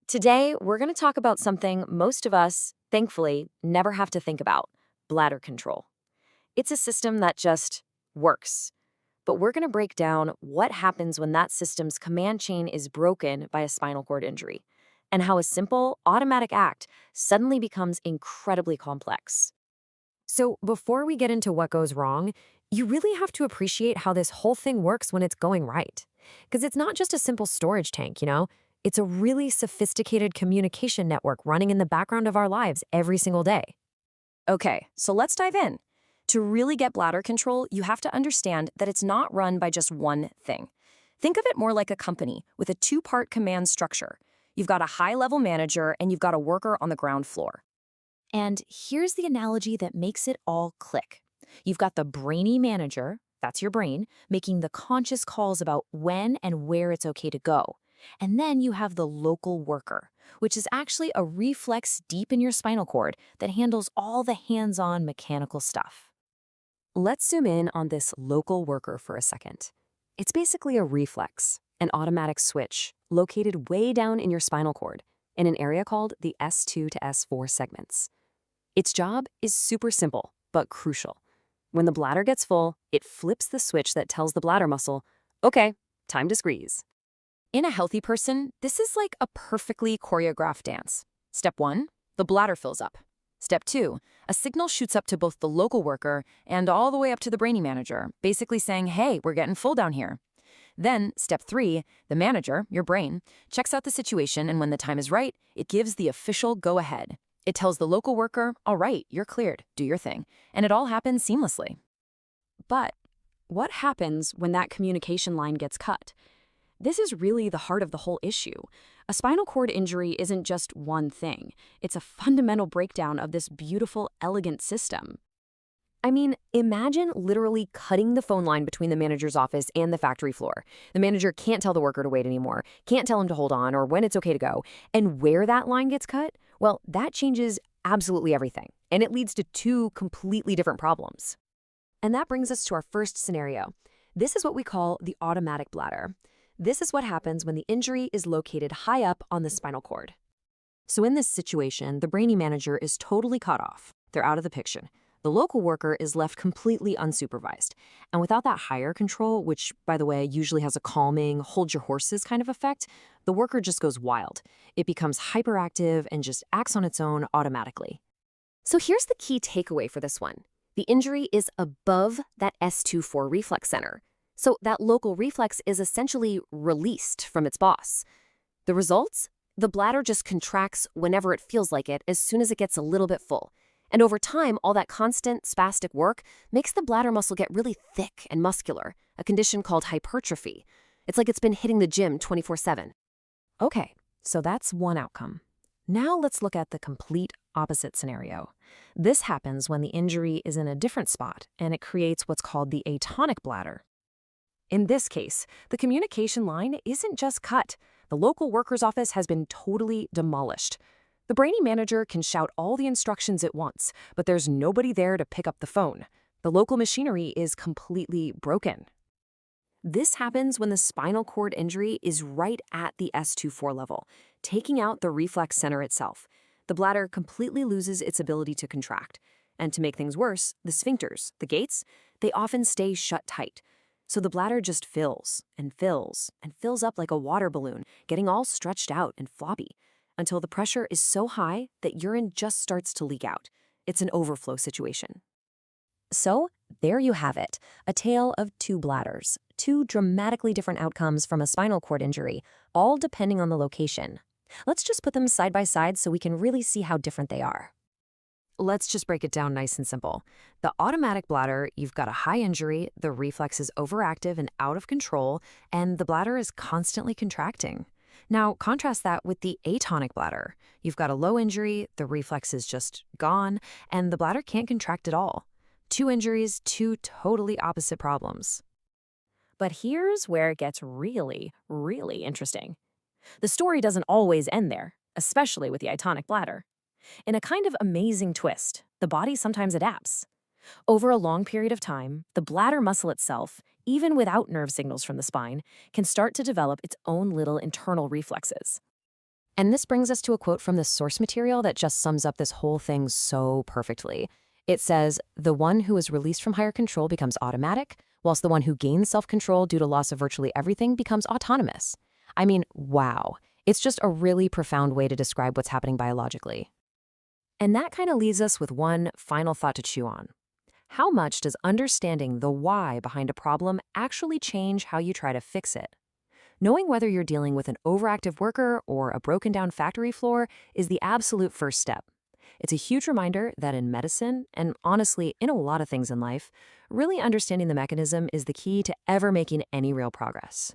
Today, we're going to talk about something most of us, thankfully, never have to think about: bladder control. It's a system that just works. But we're going to break down what happens when that system's command chain is broken by a spinal cord injury, and how a simple, automatic act suddenly becomes incredibly complex. So, before we get into what goes wrong, you really have to appreciate how this whole thing works when it's going right. Because it's not just a simple storage tank. It's a really sophisticated communication network running in the background of our lives every single day. Okay, so let's dive in. To really get bladder control, you have to understand that it's not run by just one thing. Think of it more like a company with a two-part command structure. You've got a high-level manager and you've got a worker on the ground floor. And here's the analogy that makes it all click. You've got the brainy manager, that's your brain, making the conscious calls about when and where it's okay to go. And then you have the local worker, which is actually a reflex deep in your spinal cord that handles all the hands-on mechanical stuff. Let's zoom in on this local worker for a second. It's basically a reflex, an automatic switch, located way down in your spinal cord, in an area called the S2 to S4 segments. Its job is super simple, but crucial. When the bladder gets full, it flips the switch that tells the bladder muscle, okay, time to squeeze. In a healthy person, this is like a perfectly choreographed dance. Step 1, the bladder fills up. Step 2, a signal shoots up to both the local worker and all the way up to the brainy manager, basically saying, hey, we're getting full down here. Then, step 3, the manager, your brain, checks out the situation, and when the time is right, it gives the official go-ahead. It tells the local worker, all right, you're cleared, do your thing. And it all happens seamlessly. But what happens when that communication line gets cut? This is really the heart of the whole issue. A spinal cord injury isn't just one thing. It's a fundamental breakdown of this beautiful, elegant system. I mean, imagine literally cutting the phone line between the manager's office and the factory floor. The manager can't tell the worker to wait anymore, can't tell him to hold on or when it's okay to go. And where that line gets cut, well, that changes absolutely everything. And it leads to two completely different problems. And that brings us to our first scenario. This is what we call the automatic bladder. This is what happens when the injury is located high up on the spinal cord. So in this situation, the brainy manager is totally cut off. They're out of the picture. The local worker is left completely unsupervised. And without that higher control, which, by the way, usually has a calming, hold your horses kind of effect, the worker just goes wild. It becomes hyperactive and just acts on its own automatically. So here's the key takeaway for this one: the injury is above that S24 reflex center. So that local reflex is essentially released from its boss. The results? The bladder just contracts whenever it feels like it, as soon as it gets a little bit full. And over time, all that constant spastic work makes the bladder muscle get really thick and muscular, a condition called hypertrophy. It's like it's been hitting the gym 24/7. Okay, so that's one outcome. Now let's look at the complete opposite scenario. This happens when the injury is in a different spot, and it creates what's called the atonic bladder. In this case, the communication line isn't just cut. The local worker's office has been totally demolished. The brainy manager can shout all the instructions it wants, but there's nobody there to pick up the phone. The local machinery is completely broken. This happens when the spinal cord injury is right at the S24 level, taking out the reflex center itself. The bladder completely loses its ability to contract. And to make things worse, the sphincters, the gates, they often stay shut tight. So the bladder just fills and fills and fills up like a water balloon, getting all stretched out and floppy, until the pressure is so high that urine just starts to leak out. It's an overflow situation. So there you have it, a tale of two bladders, two dramatically different outcomes from a spinal cord injury, all depending on the location. Let's just put them side by side so we can really see how different they are. Let's just break it down nice and simple. The automatic bladder, you've got a high injury, the reflex is overactive and out of control, and the bladder is constantly contracting. Now, contrast that with the atonic bladder. You've got a low injury, the reflex is just gone, and the bladder can't contract at all. Two injuries, two totally opposite problems. But here's where it gets really, really interesting. The story doesn't always end there, especially with the atonic bladder. In a kind of amazing twist, the body sometimes adapts. Over a long period of time, the bladder muscle itself, even without nerve signals from the spine, can start to develop its own little internal reflexes. And this brings us to a quote from the source material that just sums up this whole thing so perfectly. It says, "The one who is released from higher control becomes automatic, whilst the one who gains self-control due to loss of virtually everything becomes autonomous." I mean, wow. It's just a really profound way to describe what's happening biologically. And that kind of leaves us with one final thought to chew on. How much does understanding the why behind a problem actually change how you try to fix it? Knowing whether you're dealing with an overactive worker or a broken down factory floor is the absolute first step. It's a huge reminder that in medicine, and honestly, in a lot of things in life, really understanding the mechanism is the key to ever making any real progress.